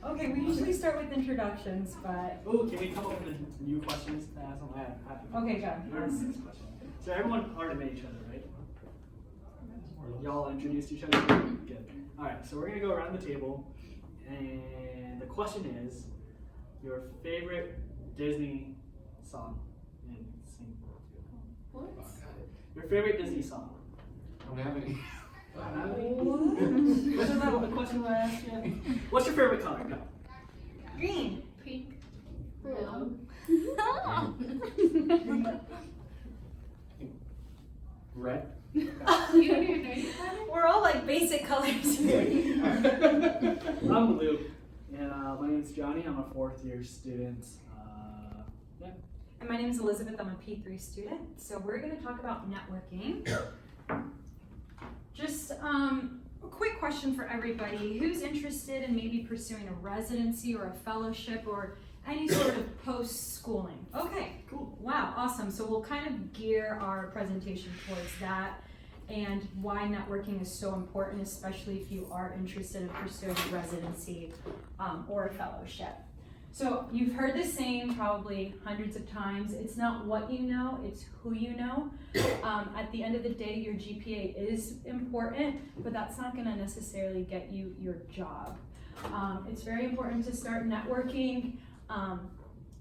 Okay, we usually start with introductions, but Oh, can we come up with new questions to ask them? I have okay, go. Learn this question. So everyone already met each other, right? Y'all introduced each other? Good. Alright, so we're gonna go around the table, and the question is your favorite Disney song. And sing. What? Your favorite Disney song. I don't have any. Wasn't that what the question I asked you? What's your favorite color? Go. Green. Pink. Blue. Red. You don't even know your color? We're all like basic colors. I'm Luke, and my name's Johnny. I'm a fourth year student. Yeah. And my name is Elizabeth. I'm a P3 student. So we're going to talk about networking. Just a quick question for everybody. Who's interested in maybe pursuing a residency or a fellowship or any sort of post-schooling? Okay, Cool. wow, awesome. So we'll kind of gear our presentation towards that and why networking is so important, especially if you are interested in pursuing a residency or a fellowship. So you've heard the saying probably hundreds of times, it's not what you know, it's who you know. At the end of the day, your GPA is important, but that's not gonna necessarily get you your job. It's very important to start networking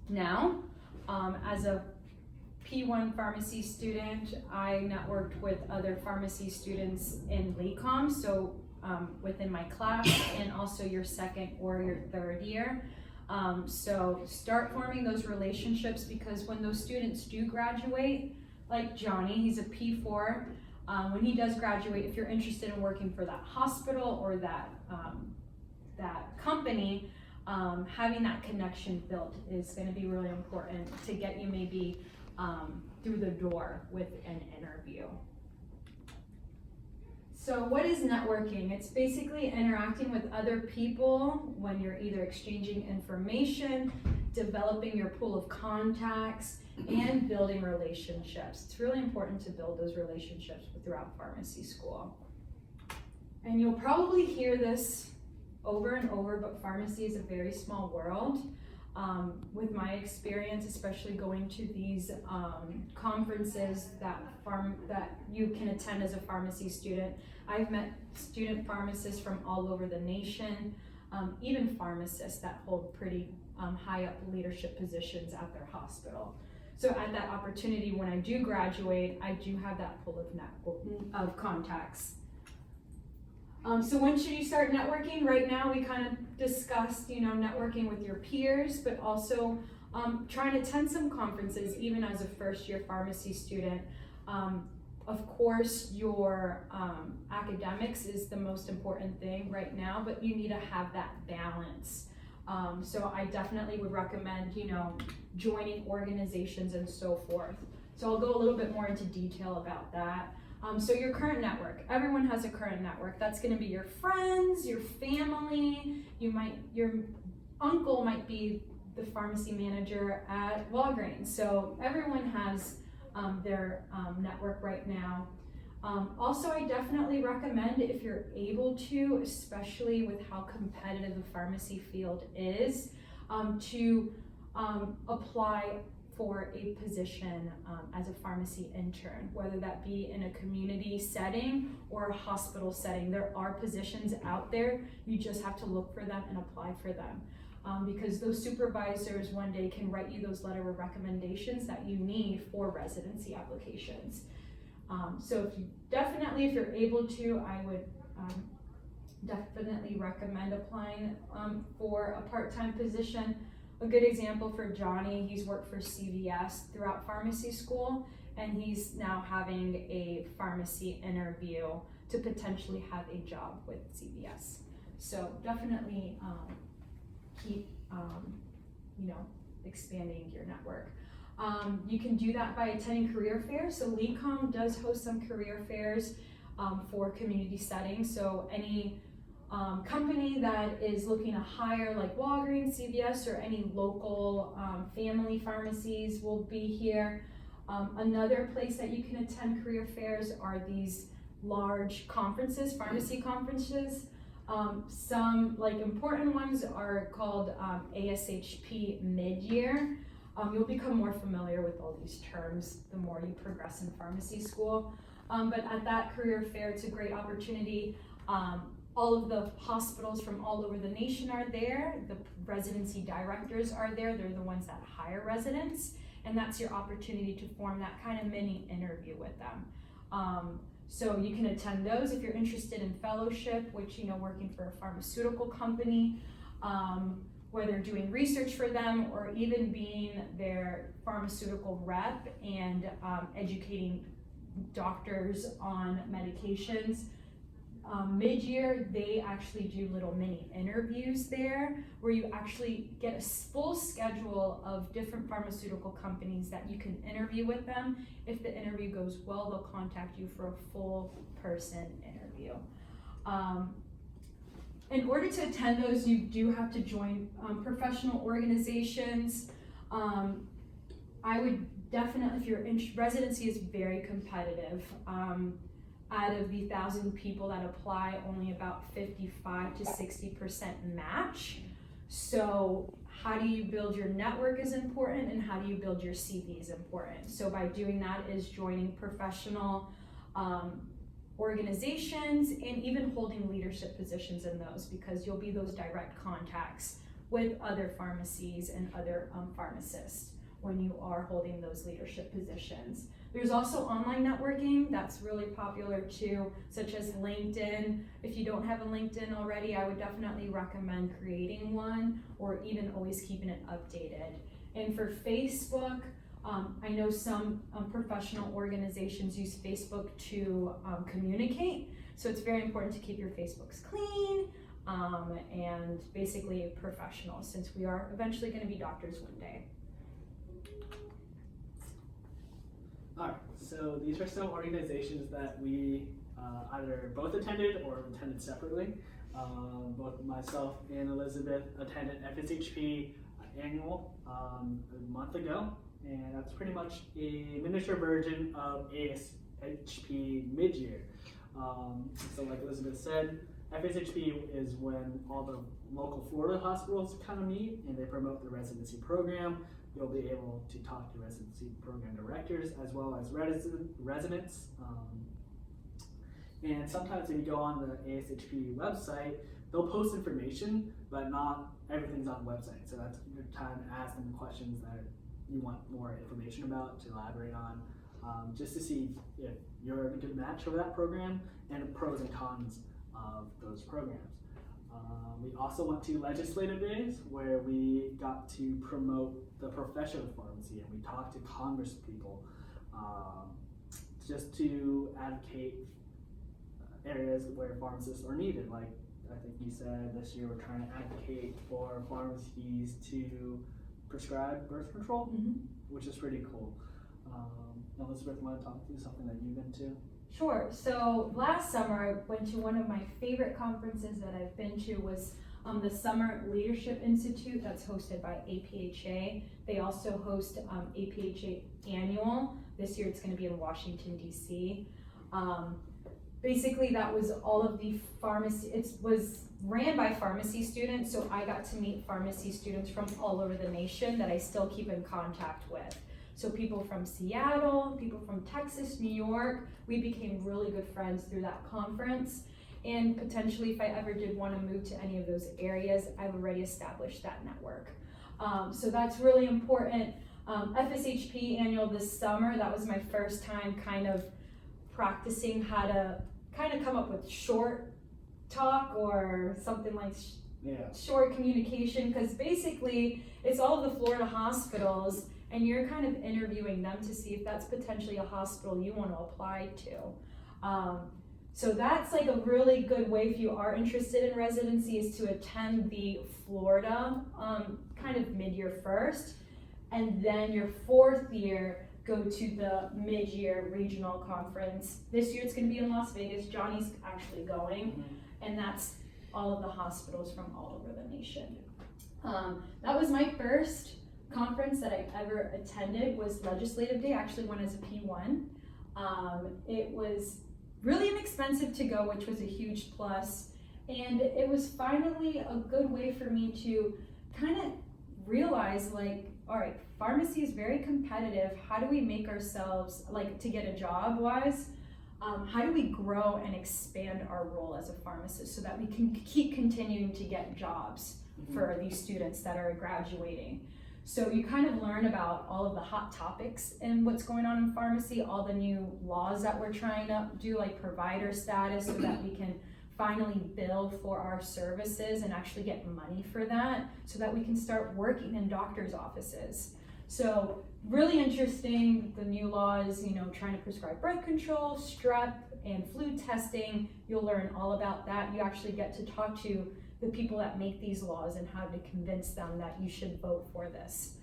now. As a P1 pharmacy student, I networked with other pharmacy students in LECOM, so within my class, and also your second or your third year. So start forming those relationships, because when those students do graduate, like Johnny, he's a P4, when he does graduate, if you're interested in working for that hospital or that company, having that connection built is going to be really important to get you maybe through the door with an interview. So what is networking? It's basically interacting with other people when you're either exchanging information, developing your pool of contacts, and building relationships. It's really important to build those relationships throughout pharmacy school. And you'll probably hear this over and over, but pharmacy is a very small world. With my experience, especially going to these conferences that you can attend as a pharmacy student, I've met student pharmacists from all over the nation, even pharmacists that hold pretty high up leadership positions at their hospital. So at that opportunity, when I do graduate, I do have that pool of contacts. So when should you start networking? Right now, we kind of discussed, networking with your peers, but also trying to attend some conferences, even as a first-year pharmacy student. Of course, your academics is the most important thing right now, but you need to have that balance. So I definitely would recommend, joining organizations and so forth. So I'll go a little bit more into detail about that. So your current network, everyone has a current network. That's going to be your friends, your family. Your uncle might be the pharmacy manager at Walgreens. So everyone has their network right now. Also, I definitely recommend, if you're able to, especially with how competitive the pharmacy field is, to apply for a position as a pharmacy intern, whether that be in a community setting or a hospital setting. There are positions out there, you just have to look for them and apply for them. Because those supervisors one day can write you those letter of recommendations that you need for residency applications. So if you're able to, I would definitely recommend applying for a part-time position. A good example for Johnny, he's worked for CVS throughout pharmacy school, and he's now having a pharmacy interview to potentially have a job with CVS. So definitely keep, expanding your network. You can do that by attending career fairs. So LECOM does host some career fairs for community settings. So any company that is looking to hire, like Walgreens, CVS, or any local family pharmacies will be here. Another place that you can attend career fairs are these large conferences, pharmacy conferences. Some like important ones are called ASHP mid-year. You'll become more familiar with all these terms the more you progress in pharmacy school. But at that career fair, it's a great opportunity. All of the hospitals from all over the nation are there. The residency directors are there. They're the ones that hire residents. And that's your opportunity to form that kind of mini interview with them. So you can attend those if you're interested in fellowship, which, working for a pharmaceutical company, whether doing research for them or even being their pharmaceutical rep and educating doctors on medications. Mid-year, they actually do little mini interviews there where you actually get a full schedule of different pharmaceutical companies that you can interview with them. If the interview goes well, they'll contact you for a full person interview. In order to attend those, you do have to join professional organizations. I would definitely, if your residency is very competitive, out of the 1,000 people that apply, only about 55 to 60% match. So how do you build your network is important, and how do you build your CV is important. So by doing that is joining professional organizations and even holding leadership positions in those, because you'll be those direct contacts with other pharmacies and other pharmacists when you are holding those leadership positions. There's also online networking that's really popular too, such as LinkedIn. If you don't have a LinkedIn already, I would definitely recommend creating one, or even always keeping it updated. And for Facebook, I know some professional organizations use Facebook to communicate. So it's very important to keep your Facebooks clean and basically professional, since we are eventually going to be doctors one day. Alright, so these are some organizations that we either both attended or attended separately. Both myself and Elizabeth attended FSHP annual a month ago, and that's pretty much a miniature version of ASHP mid-year. So like Elizabeth said, FSHP is when all the local Florida hospitals kind of meet and they promote the residency program. You'll be able to talk to residency program directors as well as residents. And sometimes if you go on the ASHP website, they'll post information, but not everything's on the website. So that's your time to ask them questions that you want more information about, to elaborate on, just to see if you're a good match for that program and the pros and cons of those programs. We also went to legislative days where we got to promote the profession of pharmacy, and we talked to Congress people just to advocate areas where pharmacists are needed. Like I think you said this year we're trying to advocate for pharmacies to prescribe birth control, which is pretty cool. Elizabeth, want to talk through something that you've been to? Sure. So last summer I went to one of my favorite conferences that I've been to was the Summer Leadership Institute that's hosted by APHA. They also host APHA Annual. This year it's going to be in Washington, D.C. Basically that was all of the pharmacy, it was ran by pharmacy students, so I got to meet pharmacy students from all over the nation that I still keep in contact with. So people from Seattle, people from Texas, New York, we became really good friends through that conference. And potentially if I ever did want to move to any of those areas, I've already established that network. So that's really important. FSHP annual this summer, that was my first time kind of practicing how to kind of come up with short talk or something like short communication, because basically it's all of the Florida hospitals and you're kind of interviewing them to see if that's potentially a hospital you want to apply to. So that's like a really good way, if you are interested in residency, is to attend the Florida kind of mid-year first, and then your fourth year go to the mid-year regional conference. This year it's going to be in Las Vegas. Johnny's actually going, and that's all of the hospitals from all over the nation. That was my first conference that I ever attended, was Legislative Day. I actually went as a P1. It was really inexpensive to go, which was a huge plus, And it was finally a good way for me to kind of realize, like, all right, pharmacy is very competitive. How do we make ourselves, like, to get a job wise, how do we grow and expand our role as a pharmacist so that we can keep continuing to get jobs for these students that are graduating? So you kind of learn about all of the hot topics and what's going on in pharmacy, all the new laws that we're trying to do, like provider status, so that we can finally bill for our services and actually get money for that, so that we can start working in doctors' offices. So really interesting, the new laws, you know, trying to prescribe birth control, strep, and flu testing. You'll learn all about that. You actually get to talk to the people that make these laws and how to convince them that you should vote for this.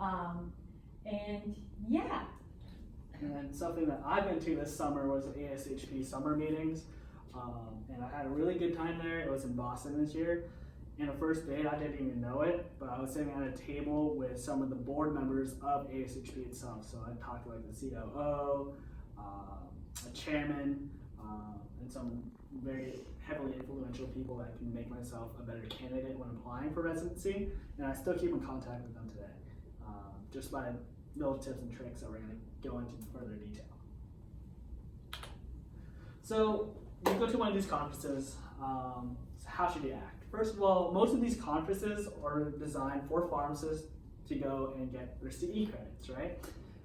And yeah. And something that I've been to this summer was ASHP summer meetings. And I had a really good time there. It was in Boston this year. And the first day, I didn't even know it, but I was sitting at a table with some of the board members of ASHP itself. So I talked to like the COO, a chairman, and some very heavily influential people that can make myself a better candidate when applying for residency. And I still keep in contact with them today, just by little tips and tricks that we're going to go into further detail. So you go to one of these conferences, how should you act? First of all, most of these conferences are designed for pharmacists to go and get their CE credits, right?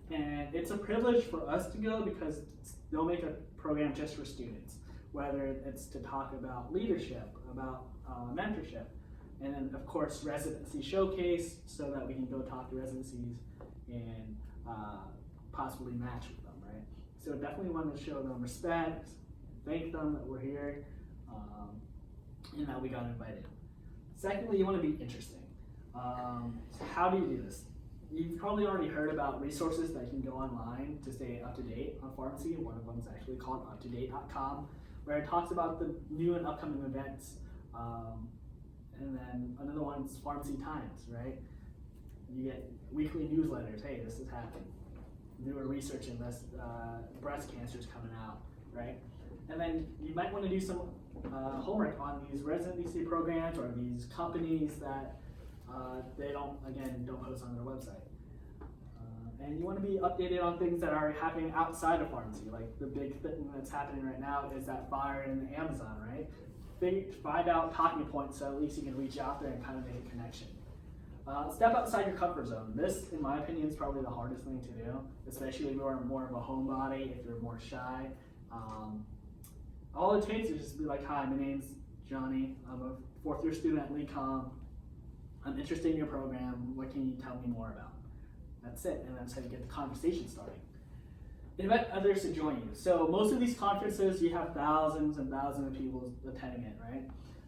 And it's a privilege for us to go because they'll make a program just for students, whether it's to talk about leadership, about mentorship, and then of course residency showcase, so that we can go talk to residencies and possibly match with them, right? So definitely want to show them respect, thank them that we're here, and that we got invited. Secondly, you want to be interesting. So how do you do this? You've probably already heard about resources that you can go online to stay up to date on pharmacy. One of them is actually called uptodate.com, where it talks about the new and upcoming events. And then another one's Pharmacy Times, right? You get weekly newsletters. Hey, this is happening. Newer research in this, breast cancer is coming out, right? And then you might want to do some homework on these residency programs or these companies that they don't post on their website. And you want to be updated on things that are happening outside of pharmacy. Like the big thing that's happening right now is that fire in Amazon, right? Find out talking points so at least you can reach out there and kind of make a connection. Step outside your comfort zone. This, in my opinion, is probably the hardest thing to do, especially if you're more of a homebody, if you're more shy. All it takes is just be like, hi, my name's Johnny. I'm a fourth year student at LeCom. I'm interested in your program. What can you tell me more about? That's it, and that's how you get the conversation starting. Invite others to join you. So most of these conferences, you have thousands and thousands of people attending it, right?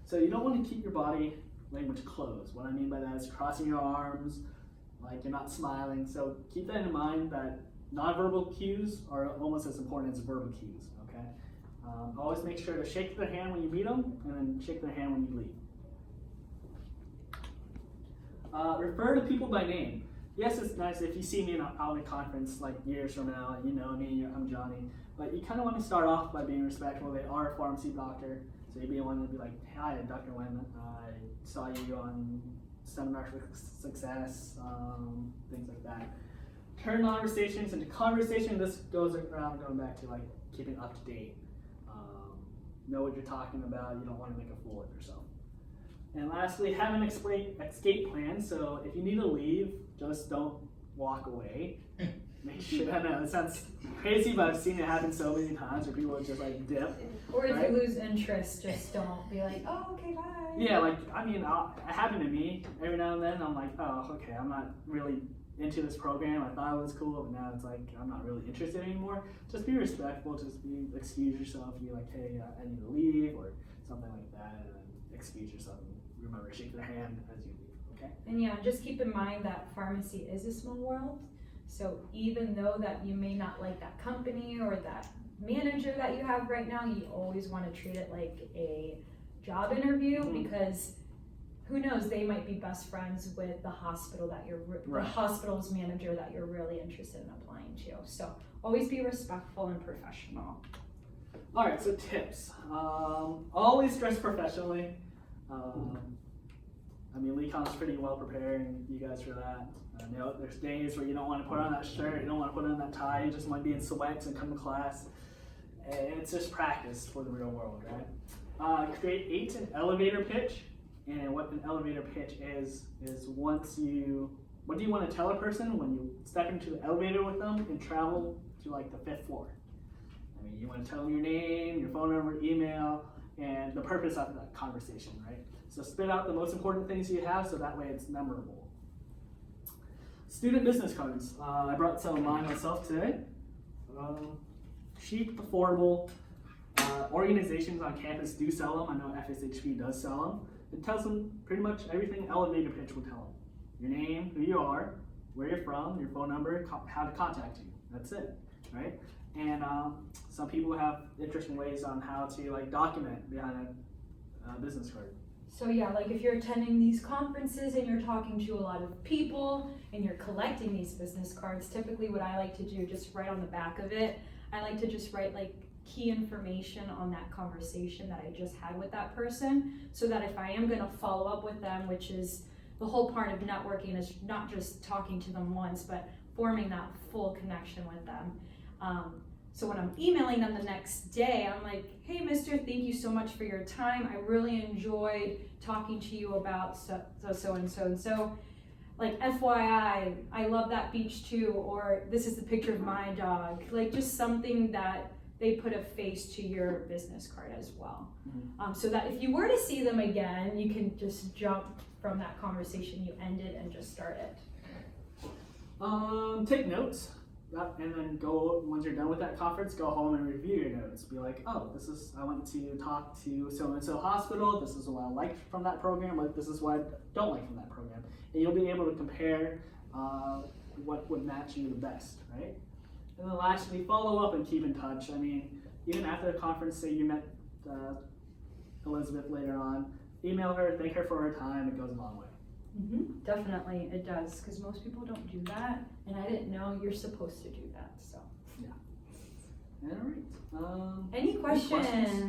So you don't want to keep your body language closed. What I mean by that is crossing your arms, like you're not smiling. So keep that in mind, that nonverbal cues are almost as important as verbal cues, okay? Always make sure to shake their hand when you meet them, and then shake their hand when you leave. Refer to people by name. Yes, it's nice if you see me out at a conference like years from now, and you know me, I'm Johnny, but you kind of want to start off by being respectful. They are a pharmacy doctor, so you'd be one to be like, hi, Dr. Wen, I saw you on Seminar for Success, things like that. Turn conversations into conversation. This goes around going back to like keeping up to date. Know what you're talking about. You don't want to make a fool of yourself. And lastly, have an escape plan. So if you need to leave, just don't walk away. Make sure, I know it sounds crazy, but I've seen it happen so many times where people just like dip. Or if right? you lose interest, just don't be like, oh, okay, bye. Yeah, like, I mean, it happened to me every now and then. I'm like, oh, okay, I'm not really into this program. I thought it was cool, but now it's like, I'm not really interested anymore. Just be respectful, excuse yourself, be like, hey, I need to leave, or something like that, and then excuse yourself, and remember, shake their hand as you leave, okay? And yeah, just keep in mind that pharmacy is a small world. So even though that you may not like that company or that manager that you have right now, you always want to treat it like a job interview, because who knows, they might be best friends with the hospital that you're, Right. the hospital's manager that you're really interested in applying to. So always be respectful and professional. All right, so tips. Always dress professionally. I mean, Lecon's pretty well preparing you guys for that. You know, there's days where you don't want to put on that shirt, you don't want to put on that tie, you just want to be in sweats and come to class. And it's just practice for the real world, right? Create an elevator pitch. And what an elevator pitch is what do you want to tell a person when you step into the elevator with them and travel to like the 5th floor? I mean, you want to tell them your name, your phone number, email, and the purpose of that conversation, right? So spit out the most important things you have so that way it's memorable. Student business cards. I brought some of mine myself today. Cheap, affordable. Organizations on campus do sell them. I know FSHP does sell them. It tells them pretty much everything elevator pitch will tell them. Your name, who you are, where you're from, your phone number, how to contact you. That's it, right? And some people have interesting ways on how to like document behind a business card. So yeah, like if you're attending these conferences and you're talking to a lot of people and you're collecting these business cards, typically what I like to do, just write on the back of it, I like to just write like key information on that conversation that I just had with that person, so that if I am gonna follow up with them, which is the whole part of networking, is not just talking to them once, but forming that full connection with them. So when I'm emailing them the next day, I'm like, hey mister, thank you so much for your time. I really enjoyed talking to you about so and so. Like FYI, I love that beach too, or this is the picture of my dog. Like just something that they put a face to your business card as well. Mm-hmm. So that if you were to see them again, you can just jump from that conversation you ended and just start it. Take notes, and then go, once you're done with that conference, go home and review your notes. Be like, oh, I went to talk to so-and-so hospital, this is what I liked from that program, like this is what I don't like from that program. And you'll be able to compare what would match you the best, right? And then lastly, follow up and keep in touch. I mean, even after the conference, say you met Elizabeth later on, email her, thank her for her time, it goes a long way. Mm-hmm. Definitely, it does, because most people don't do that, and I didn't know you're supposed to do that, so. All right. Any questions?